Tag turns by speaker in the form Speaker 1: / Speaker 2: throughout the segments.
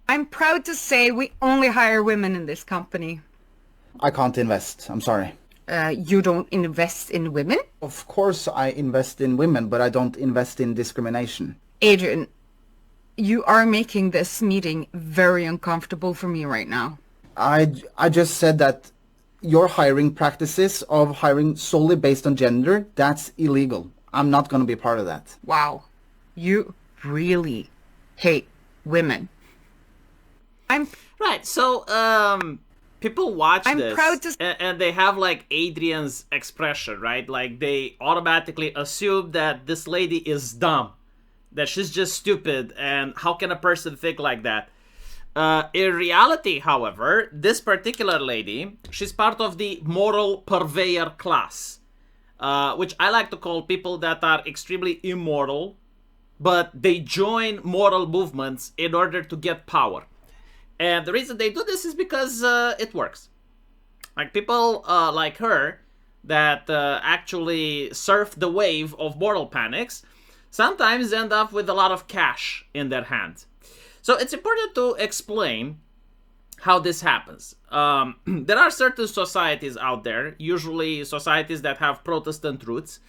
Speaker 1: I'm proud to say we only hire women in this company.
Speaker 2: I can't invest. I'm sorry.
Speaker 1: You don't invest in women?
Speaker 2: Of course I invest in women, but I don't invest in discrimination.
Speaker 1: Adrian, you are making this meeting very uncomfortable for me right now.
Speaker 2: I just said that your hiring practices of hiring solely based on gender, that's illegal. I'm not going to be part of that.
Speaker 1: Wow, you really hate women. I'm
Speaker 3: Right. So, people watch
Speaker 1: I'm
Speaker 3: this
Speaker 1: proud to
Speaker 3: and they have like Adrian's expression, right? Like they automatically assume that this lady is dumb, that she's just stupid, and how can a person think like that? In reality, however, this particular lady, she's part of the moral purveyor class, which I like to call people that are extremely immoral, but they join moral movements in order to get power. And the reason they do this is because it works. Like people like her that actually surf the wave of moral panics sometimes end up with a lot of cash in their hands. So it's important to explain how this happens. There are certain societies out there, usually societies that have Protestant roots,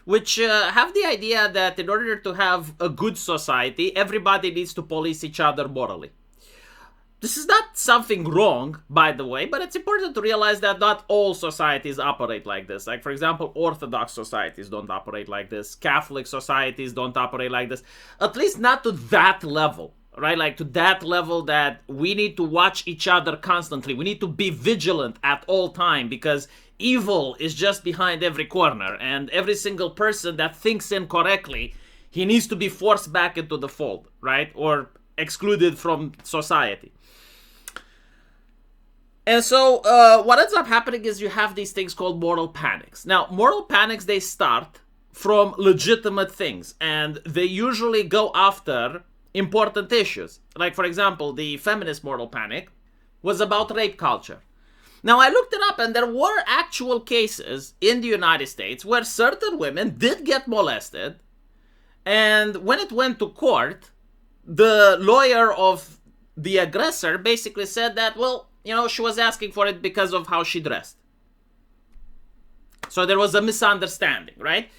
Speaker 3: which have the idea that in order to have a good society, everybody needs to police each other morally. This is not something wrong, by the way, but it's important to realize that not all societies operate like this. Like, for example, Orthodox societies don't operate like this. Catholic societies don't operate like this. At least not to that level, right? Like, to that level that we need to watch each other constantly. We need to be vigilant at all time because evil is just behind every corner. And every single person that thinks incorrectly, he needs to be forced back into the fold, right? Or excluded from society. And so what ends up happening is you have these things called moral panics. Now, moral panics, they start from legitimate things, and they usually go after important issues. Like, for example, the feminist moral panic was about rape culture. Now, I looked it up, and there were actual cases in the United States where certain women did get molested, and when it went to court, the lawyer of the aggressor basically said that, well, she was asking for it because of how she dressed. So there was a misunderstanding, right?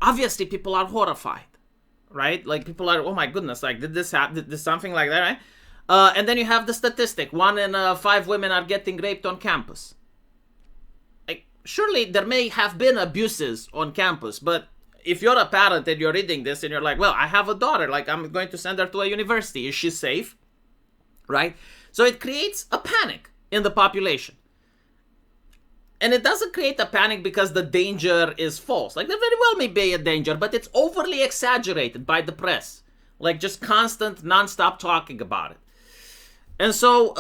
Speaker 3: Obviously, people are horrified, right? Like, people are, oh my goodness, like, did this happen? Did this something like that, right? And then you have the statistic. 1 in 5 women are getting raped on campus. Like, surely there may have been abuses on campus, but if you're a parent and you're reading this and you're like, well, I have a daughter, like, I'm going to send her to a university. Is she safe? Right? So it creates a panic in the population. And it doesn't create a panic because the danger is false. Like, there very well may be a danger, but it's overly exaggerated by the press. Like, just constant, non-stop talking about it. And so,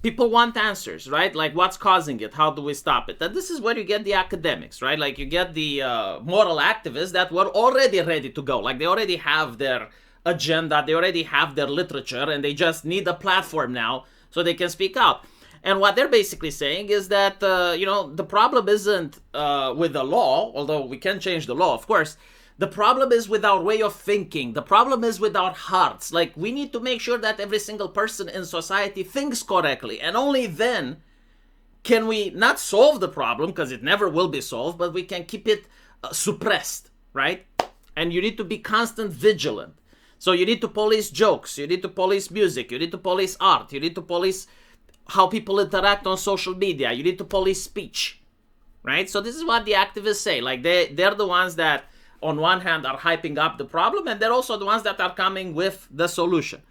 Speaker 3: people want answers, right? Like, what's causing it? How do we stop it? And this is where you get the academics, right? Like, you get the moral activists that were already ready to go. Like, they already have their agenda, they already have their literature, and they just need a platform now so they can speak out. And what they're basically saying is that, the problem isn't with the law, although we can change the law, of course. The problem is with our way of thinking. The problem is with our hearts. Like, we need to make sure that every single person in society thinks correctly. And only then can we not solve the problem, because it never will be solved, but we can keep it suppressed, right? And you need to be constant vigilant. So you need to police jokes, you need to police music, you need to police art, you need to police how people interact on social media, you need to police speech, right? So this is what the activists say. Like, they're the ones that, on one hand, are hyping up the problem, and they're also the ones that are coming with the solution.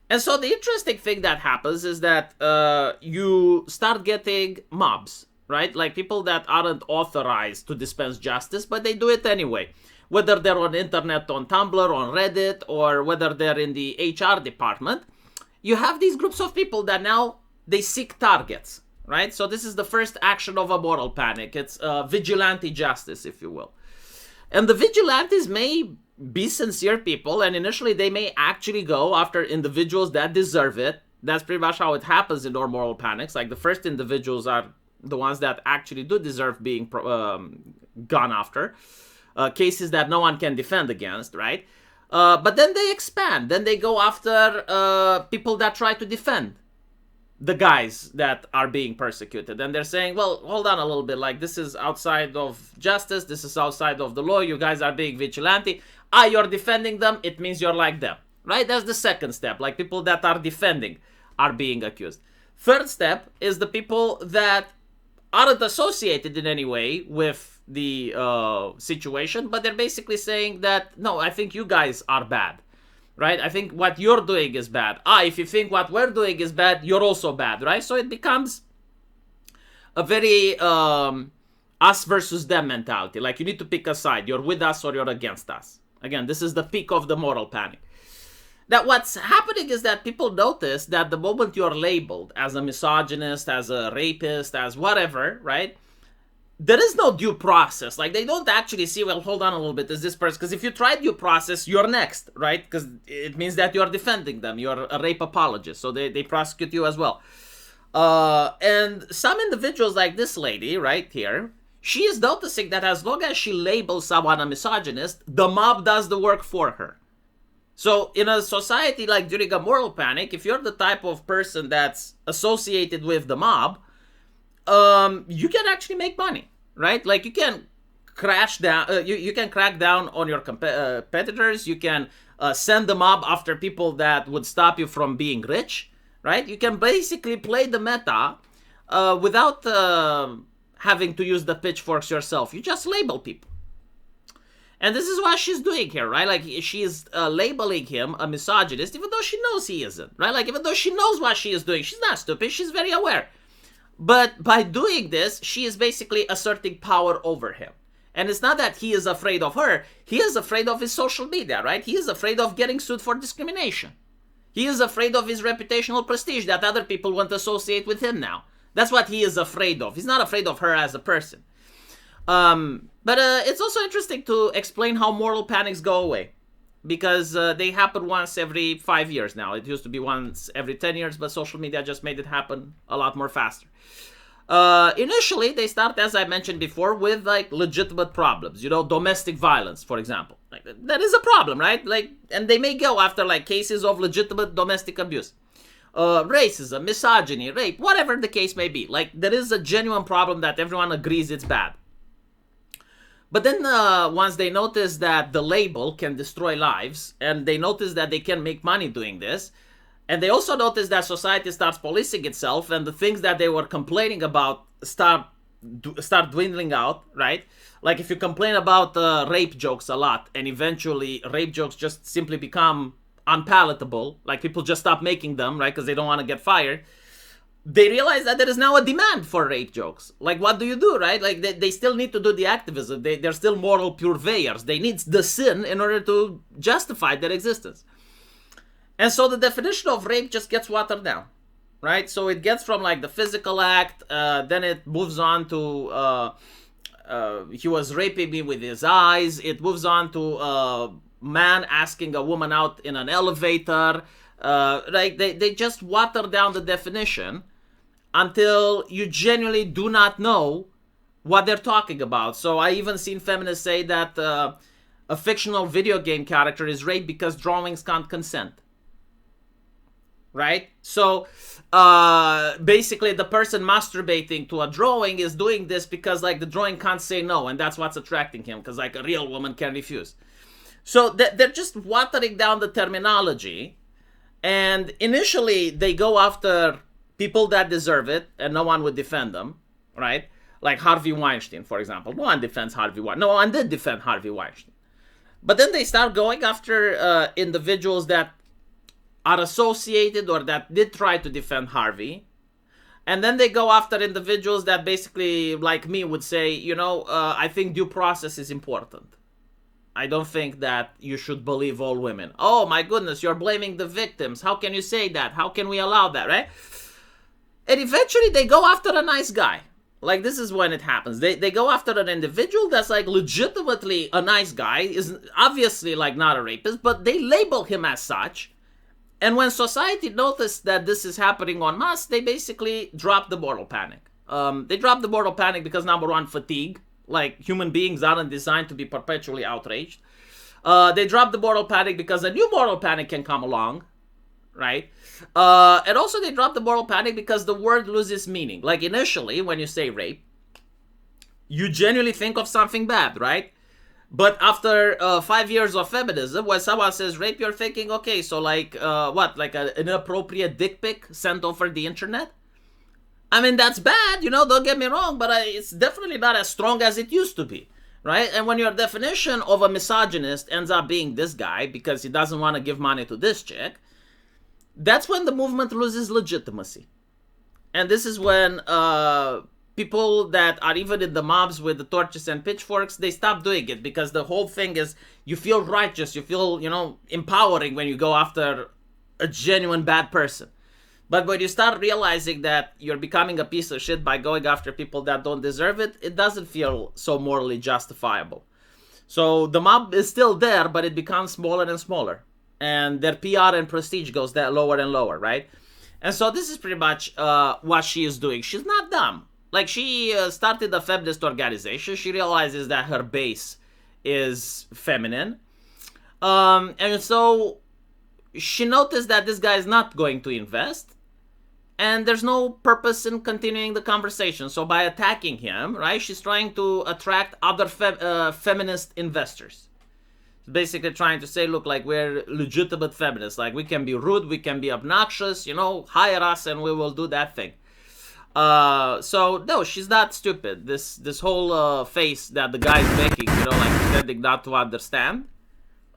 Speaker 3: And so the interesting thing that happens is that you start getting mobs, right? Like, people that aren't authorized to dispense justice, but they do it anyway. Whether they're on internet, on Tumblr, on Reddit, or whether they're in the HR department, you have these groups of people that now they seek targets, right? So this is the first action of a moral panic. It's vigilante justice, if you will. And the vigilantes may be sincere people, and initially they may actually go after individuals that deserve it. That's pretty much how it happens in our moral panics. Like, the first individuals are the ones that actually do deserve being gone after. Cases that no one can defend against, right? But then they expand. Then they go after people that try to defend the guys that are being persecuted. And they're saying, well, hold on a little bit. Like, this is outside of justice. This is outside of the law. You guys are being vigilante. You're defending them. It means you're like them. Right? That's the second step. Like, people that are defending are being accused. Third step is the people that aren't associated in any way with the situation, but they're basically saying that, no, I think you guys are bad. Right? I think what you're doing is bad. If you think what we're doing is bad, you're also bad, right? So it becomes a very us versus them mentality. Like, you need to pick a side. You're with us or you're against us. Again, this is the peak of the moral panic. That what's happening is that people notice that the moment you're labeled as a misogynist, as a rapist, as whatever, right? There is no due process. Like, they don't actually see, well, hold on a little bit, is this person? Because if you try due process, you're next, right? Because it means that you're defending them. You're a rape apologist. So they prosecute you as well. And some individuals like this lady right here, she is noticing that as long as she labels someone a misogynist, the mob does the work for her. So in a society like during a moral panic, if you're the type of person that's associated with the mob, you can actually make money, right? Like, you can crash down, you can crack down on your competitors. You can send the mob after people that would stop you from being rich, right? You can basically play the meta without having to use the pitchforks yourself. You just label people. And this is what she's doing here, right? Like, she's labeling him a misogynist, even though she knows he isn't, right? Like, even though she knows what she is doing, she's not stupid, she's very aware. But by doing this, she is basically asserting power over him. And it's not that he is afraid of her, he is afraid of his social media, right? He is afraid of getting sued for discrimination. He is afraid of his reputational prestige that other people won't associate with him now. That's what he is afraid of. He's not afraid of her as a person. But it's also interesting to explain how moral panics go away. Because they happen once every 5 years now. It used to be once every 10 years, but social media just made it happen a lot more faster. Initially, they start, as I mentioned before, with like legitimate problems. You know, domestic violence, for example. Like, that is a problem, right? Like, and they may go after like cases of legitimate domestic abuse. Racism, misogyny, rape, whatever the case may be. Like, there is a genuine problem that everyone agrees it's bad. But then once they notice that the label can destroy lives, and they notice that they can make money doing this, and they also notice that society starts policing itself, and the things that they were complaining about start dwindling out, right? Like, if you complain about rape jokes a lot, and eventually rape jokes just simply become unpalatable, like people just stop making them, right, because they don't want to get fired, they realize that there is now a demand for rape jokes. Like, what do you do, right? Like, they still need to do the activism. They're still moral purveyors. They need the sin in order to justify their existence. And so the definition of rape just gets watered down, right? So it gets from, like, the physical act, then it moves on to, he was raping me with his eyes. It moves on to a man asking a woman out in an elevator. Like, they just water down the definition until you genuinely do not know what they're talking about. So I even seen feminists say that a fictional video game character is raped because drawings can't consent. Right? So basically the person masturbating to a drawing is doing this because, like, the drawing can't say no, and that's what's attracting him, because, like, a real woman can refuse. So they're just watering down the terminology, and initially they go after people that deserve it, and no one would defend them, right? Like Harvey Weinstein, for example. No one defends Harvey Weinstein. No one did defend Harvey Weinstein. But then they start going after individuals that are associated or that did try to defend Harvey. And then they go after individuals that basically, like me, would say, you know, I think due process is important. I don't think that you should believe all women. Oh my goodness, you're blaming the victims. How can you say that? How can we allow that, right? And eventually they go after a nice guy. Like, this is when it happens. They go after an individual that's, like, legitimately a nice guy, is obviously, like, not a rapist, but they label him as such. And when society noticed that this is happening en masse, they basically drop the moral panic. They drop the moral panic because, number one, fatigue. Like, human beings aren't designed to be perpetually outraged. They drop the moral panic because a new moral panic can come along, right? And also they drop the moral panic because the word loses meaning. Like initially, when you say rape, you genuinely think of something bad, right? But after 5 years of feminism, when someone says rape, you're thinking, okay, so like what? Like an inappropriate dick pic sent over the internet? I mean, that's bad, don't get me wrong, but it's definitely not as strong as it used to be, right? And when your definition of a misogynist ends up being this guy because he doesn't want to give money to this chick, that's when the movement loses legitimacy. And this is when people that are even in the mobs with the torches and pitchforks, they stop doing it because the whole thing is you feel righteous, you feel, empowering when you go after a genuine bad person. But when you start realizing that you're becoming a piece of shit by going after people that don't deserve it, it doesn't feel so morally justifiable. So the mob is still there, but it becomes smaller and smaller. And their PR and prestige goes that lower and lower, right? And so this is pretty much what she is doing. She's not dumb. Like, she started a feminist organization. She realizes that her base is feminine. And so she noticed that this guy is not going to invest. And there's no purpose in continuing the conversation. So by attacking him, right, she's trying to attract other feminist investors. Basically trying to say, look, like, we're legitimate feminists. Like, we can be rude, we can be obnoxious, hire us and we will do that thing. So no, she's not stupid. This whole face that the guy's making, like pretending not to understand,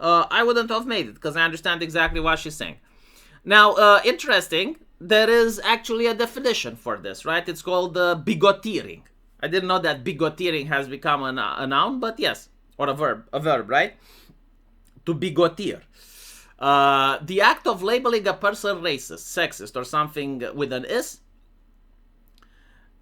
Speaker 3: I wouldn't have made it because I understand exactly what she's saying. Now, interesting, there is actually a definition for this, right? It's called bigoteering. I didn't know that bigoteering has become a noun, but yes, or a verb, right? To bigoteer. The act of labeling a person racist, sexist, or something with an is,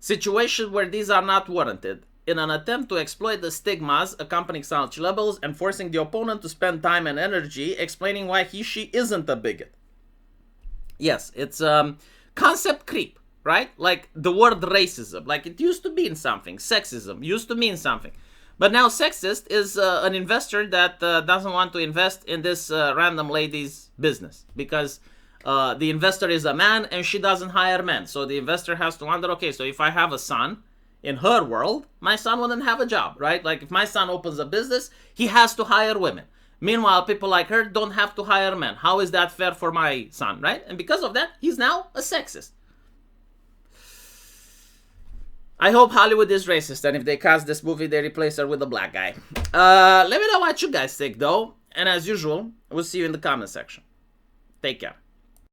Speaker 3: situation where these are not warranted, in an attempt to exploit the stigmas accompanying such labels and forcing the opponent to spend time and energy explaining why she isn't a bigot. Yes, it's concept creep, right? Like the word racism, like it used to mean something. Sexism used to mean something. But now sexist is an investor that doesn't want to invest in this random lady's business because the investor is a man and she doesn't hire men. So the investor has to wonder, okay, so if I have a son, in her world, my son wouldn't have a job, right? Like if my son opens a business, he has to hire women. Meanwhile, people like her don't have to hire men. How is that fair for my son, right? And because of that, he's now a sexist. I hope Hollywood is racist, and if they cast this movie, they replace her with a black guy. Let me know what you guys think, though. And as usual, we'll see you in the comment section. Take care.